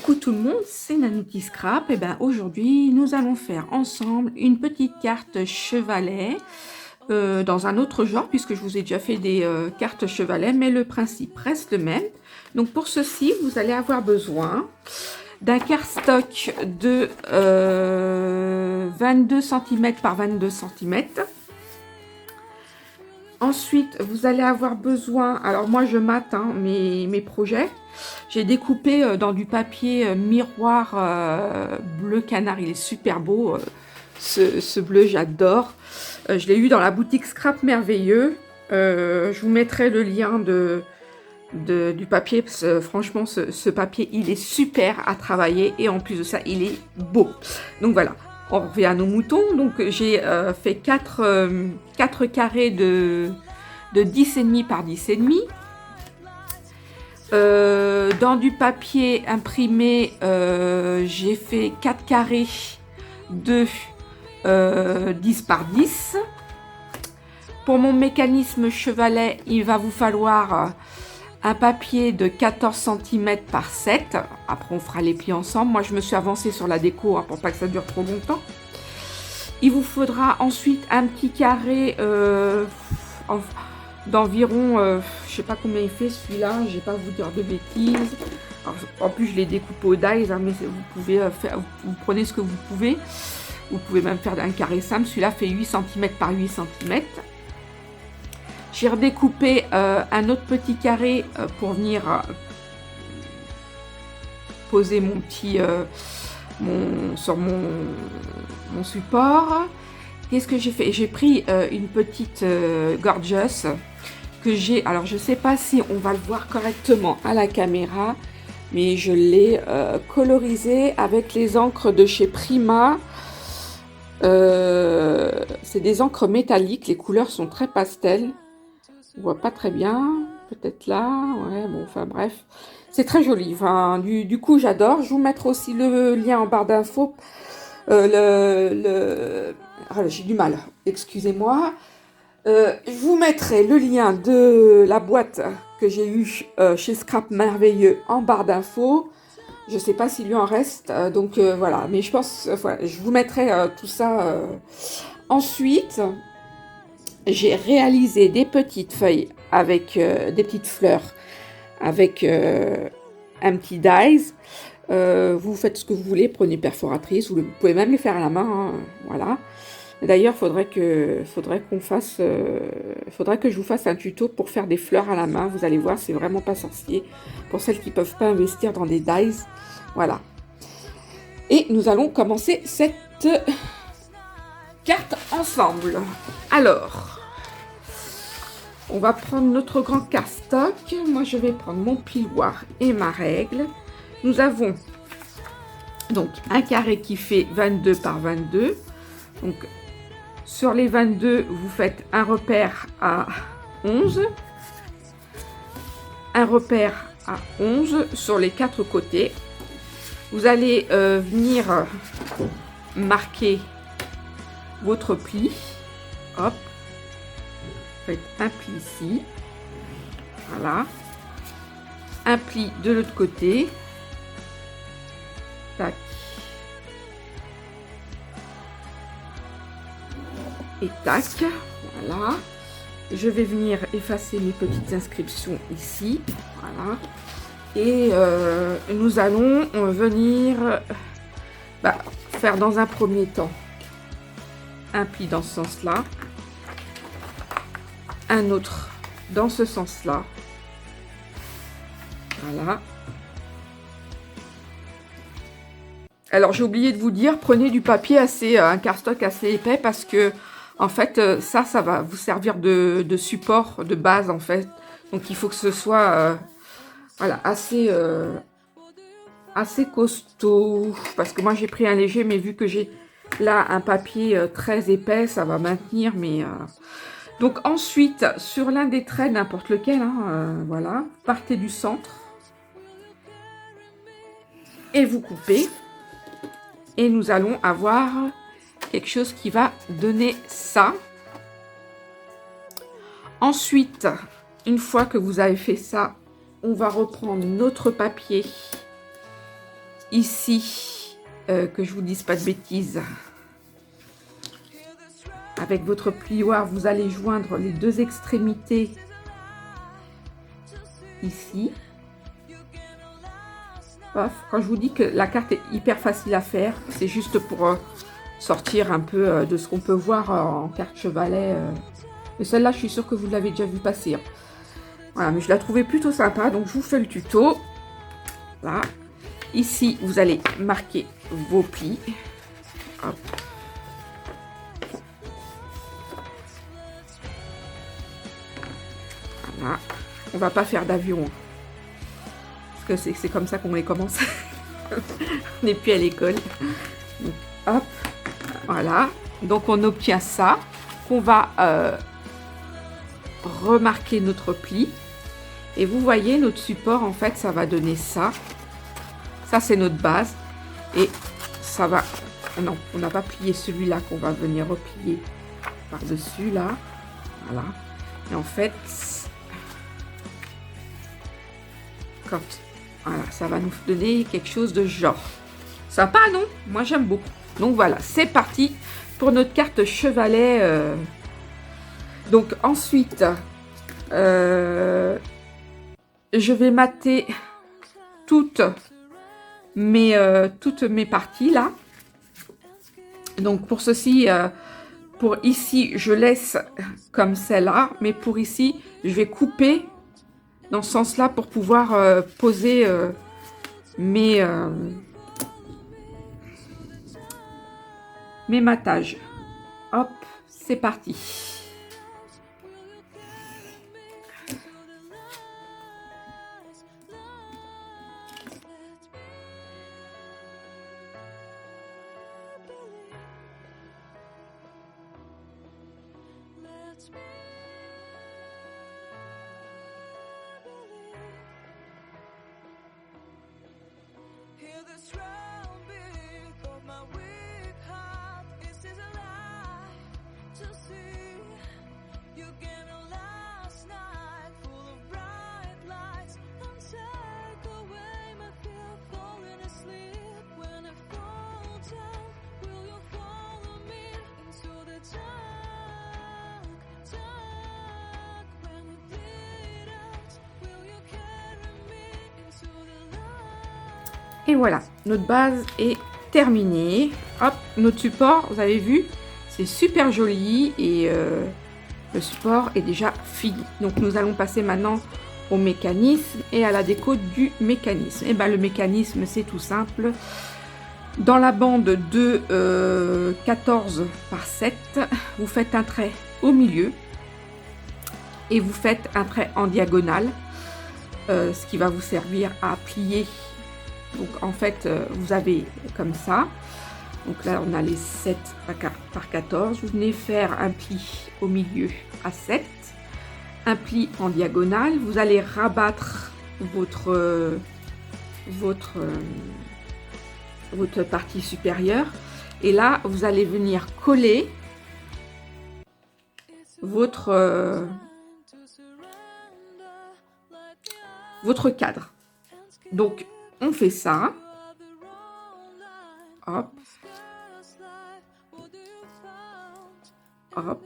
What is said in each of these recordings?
Coucou tout le monde, c'est Nanouti Scrap. Et ben aujourd'hui, nous allons faire ensemble une petite carte chevalet dans un autre genre, puisque je vous ai déjà fait des cartes chevalet, mais le principe reste le même. Donc pour ceci, vous allez avoir besoin d'un cardstock de 22 cm par 22 cm. Ensuite, vous allez avoir besoin, alors moi je mate mes projets. J'ai découpé dans du papier miroir bleu canard, il est super beau, ce bleu j'adore. Je l'ai eu dans la boutique Scrap Merveilleux. Je vous mettrai le lien du papier, parce que franchement ce papier il est super à travailler et en plus de ça il est beau. Donc voilà. On revient à nos moutons. Donc j'ai fait 4 carrés de 10,5 par 10,5. Dans du papier imprimé, j'ai fait 4 carrés de 10 par 10. Pour mon mécanisme chevalet, il va vous falloir un papier de 14 cm par 7. Après, on fera les plis ensemble. Moi, je me suis avancée sur la déco pour pas que ça dure trop longtemps. Il vous faudra ensuite un petit carré d'environ, je sais pas combien il fait celui-là, je vais pas vous dire de bêtises. Alors, en plus, je l'ai découpé au dies, mais vous pouvez faire, vous prenez ce que vous pouvez. Vous pouvez même faire un carré simple. Celui-là fait 8 cm par 8 cm. J'ai redécoupé un autre petit carré pour venir poser mon petit sur mon support. Qu'est-ce que j'ai fait? J'ai pris une petite Gorgeous que j'ai. Alors je sais pas si on va le voir correctement à la caméra, mais je l'ai colorisé avec les encres de chez Prima. C'est des encres métalliques. Les couleurs sont très pastel. On voit pas très bien, peut-être là, ouais, bon, enfin bref, c'est très joli, enfin, du coup j'adore. Je vous mettrai aussi le lien en barre d'infos, j'ai du mal, excusez-moi. Je vous mettrai le lien de la boîte que j'ai eue chez Scrap Merveilleux en barre d'infos. Je sais pas s'il lui en reste, donc voilà, mais je pense, voilà, je vous mettrai tout ça ensuite. J'ai réalisé des petites feuilles avec des petites fleurs avec un petit dies. Vous faites ce que vous voulez, prenez perforatrice, vous pouvez même les faire à la main, voilà. D'ailleurs, faudrait que je vous fasse un tuto pour faire des fleurs à la main. Vous allez voir, c'est vraiment pas sorcier pour celles qui peuvent pas investir dans des dies. Voilà. Et nous allons commencer cette carte ensemble. Alors, on va prendre notre grand cardstock. Moi, je vais prendre mon piloir et ma règle. Nous avons donc un carré qui fait 22 par 22. Donc, sur les 22, vous faites un repère à 11. Un repère à 11 sur les 4 côtés. Vous allez venir marquer votre pli. Hop. Faites un pli ici, voilà, un pli de l'autre côté, tac, et tac, voilà. Je vais venir effacer mes petites inscriptions ici, voilà, et nous allons venir faire dans un premier temps un pli dans ce sens-là. Un autre dans ce sens-là. Voilà. Alors j'ai oublié de vous dire, prenez du papier un cardstock assez épais parce que en fait ça va vous servir de support de base en fait. Donc il faut que ce soit voilà assez costaud parce que moi j'ai pris un léger, mais vu que j'ai là un papier très épais, ça va maintenir mais donc ensuite, sur l'un des traits, n'importe lequel, voilà, partez du centre et vous coupez. Et nous allons avoir quelque chose qui va donner ça. Ensuite, une fois que vous avez fait ça, on va reprendre notre papier ici, que je vous dise pas de bêtises, avec votre plioir, vous allez joindre les deux extrémités ici. Paf. Quand je vous dis que la carte est hyper facile à faire, c'est juste pour sortir un peu de ce qu'on peut voir en carte chevalet. Mais celle-là, je suis sûre que vous l'avez déjà vu passer. Hein. Voilà, mais je la trouvais plutôt sympa, donc je vous fais le tuto. Là. Ici, vous allez marquer vos plis. Hop. Voilà. On va pas faire d'aviron. Parce que c'est comme ça qu'on les commence. On n'est plus à l'école. Hop. Voilà. Donc on obtient ça. On va remarquer notre pli. Et vous voyez, notre support, en fait, ça va donner ça. Ça, c'est notre base. Et ça va... Non, on n'a pas plié celui-là qu'on va venir replier par-dessus, là. Voilà. Et en fait... Voilà, ça va nous donner quelque chose de genre. Sympa, non? Moi, j'aime beaucoup. Donc, voilà, c'est parti pour notre carte chevalet. Donc, ensuite, je vais mater toutes mes parties, là. Donc, pour ceci, pour ici, je laisse comme celle-là. Mais pour ici, je vais couper dans ce sens-là pour pouvoir poser mes matages. Hop, c'est parti. Et voilà, notre base est terminée. Hop, notre support, vous avez vu, c'est super joli et le support est déjà fini. Donc nous allons passer maintenant au mécanisme et à la déco du mécanisme. Et bien le mécanisme, c'est tout simple. Dans la bande de 14 par 7, vous faites un trait au milieu et vous faites un trait en diagonale, ce qui va vous servir à plier. Donc en fait, vous avez comme ça. Donc là, on a les 7 par 14. Vous venez faire un pli au milieu à 7. Un pli en diagonale. Vous allez rabattre votre partie supérieure. Et là, vous allez venir coller votre cadre. Donc, on fait ça. Hop. Hop.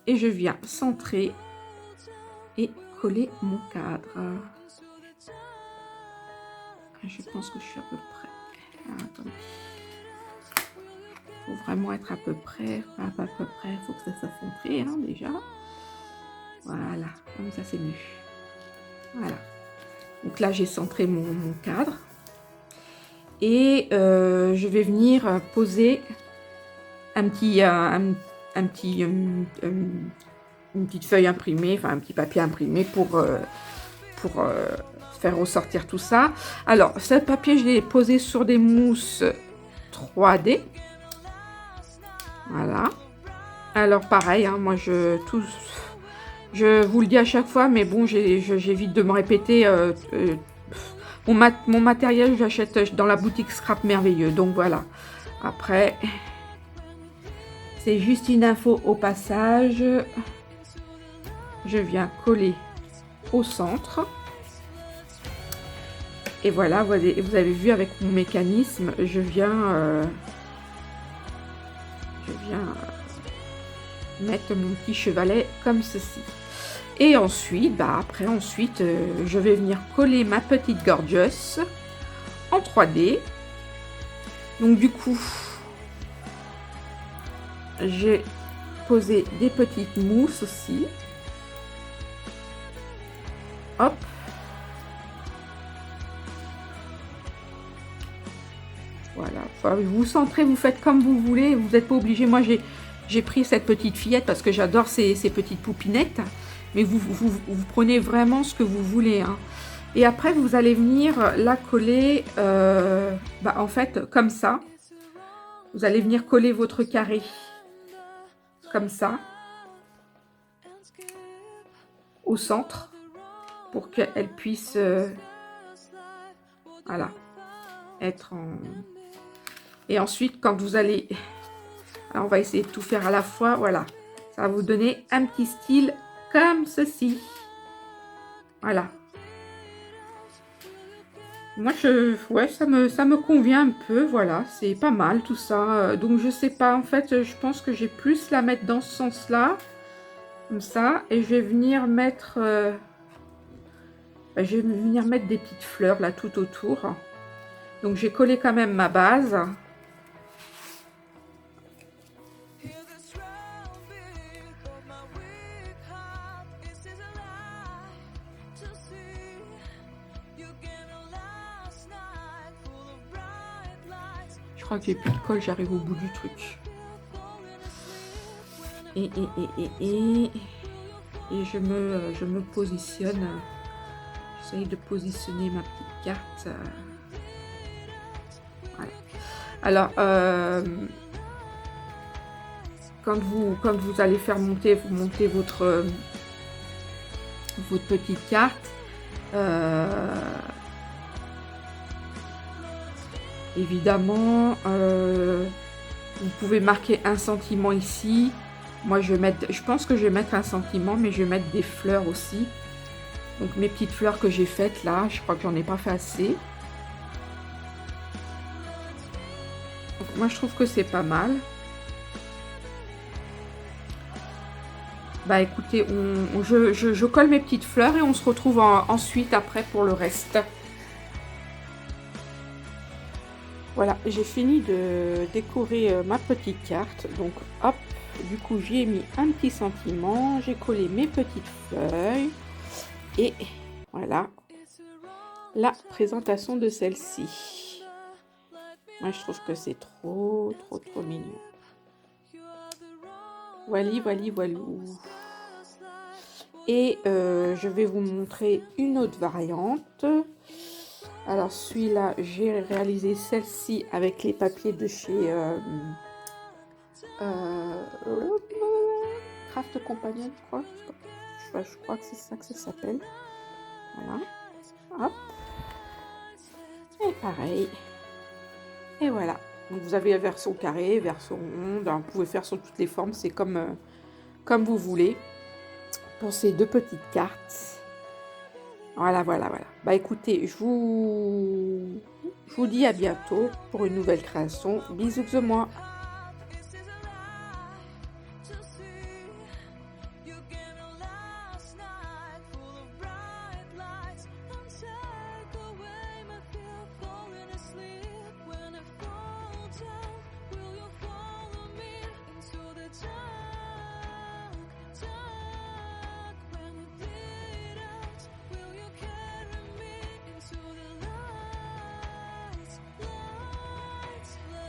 Et je viens centrer et coller mon cadre. Je pense que je suis à peu près. Alors, attendez. Il faut vraiment être à peu près. Pas à peu près. Il faut que ça soit centré hein, déjà. Voilà. Comme ça, c'est mieux. Voilà. Donc là, j'ai centré mon cadre. Et je vais venir poser une petite feuille imprimée, enfin un petit papier imprimé pour faire ressortir tout ça. Alors, ce papier, je l'ai posé sur des mousses 3D. Voilà. Alors, pareil, hein, moi, je vous le dis à chaque fois, mais bon, j'évite de me répéter. Mon matériel, je l'achète dans la boutique Scrap Merveilleux. Donc, voilà. Après, c'est juste une info au passage. Je viens coller au centre. Et voilà, vous avez vu avec mon mécanisme, je viens mettre mon petit chevalet comme ceci. Et ensuite, ensuite, je vais venir coller ma petite gorgeous en 3D. Donc du coup, j'ai posé des petites mousses aussi. Hop. Voilà. Enfin, vous centrez, vous faites comme vous voulez. Vous n'êtes pas obligé. Moi, j'ai pris cette petite fillette parce que j'adore ces petites poupinettes. Mais vous prenez vraiment ce que vous voulez. Hein. Et après, vous allez venir la coller, en fait, comme ça. Vous allez venir coller votre carré. Comme ça. Au centre. Pour qu'elle puisse, voilà, être en... Et ensuite, quand vous allez... Alors, on va essayer de tout faire à la fois. Voilà. Ça va vous donner un petit style comme ceci. Voilà. Moi, ouais, ça me convient un peu. Voilà, c'est pas mal tout ça. Donc, je sais pas. En fait, je pense que j'ai plus la mettre dans ce sens-là. Comme ça. Et je vais venir mettre... je vais venir mettre des petites fleurs là tout autour. Donc, j'ai collé quand même ma base. Je crois que j'ai plus de colle, j'arrive au bout du truc. Et je me positionne. J'essaye de positionner ma petite carte. Voilà. Alors, quand vous allez faire monter, vous montez votre petite carte. Évidemment, vous pouvez marquer un sentiment ici. Moi, je pense que je vais mettre un sentiment, mais je vais mettre des fleurs aussi. Donc, mes petites fleurs que j'ai faites là, je crois que j'en ai pas fait assez. Donc, moi, je trouve que c'est pas mal. Bah, écoutez, je colle mes petites fleurs et on se retrouve ensuite après pour le reste. Voilà, j'ai fini de décorer ma petite carte. Donc, hop, du coup, j'y ai mis un petit sentiment. J'ai collé mes petites feuilles. Et voilà, la présentation de celle-ci. Moi, je trouve que c'est trop mignon. Voilà. Et je vais vous montrer une autre variante. Alors, celui-là, j'ai réalisé celle-ci avec les papiers de chez Craft Companion, je crois. Je crois que c'est ça que ça s'appelle. Voilà. Hop. Et pareil. Et voilà. Donc, vous avez la version carrée, version ronde. Alors, vous pouvez faire sur toutes les formes. C'est comme vous voulez. Pour ces deux petites cartes. Voilà. Bah écoutez, je vous dis à bientôt pour une nouvelle création. Bisous de moi.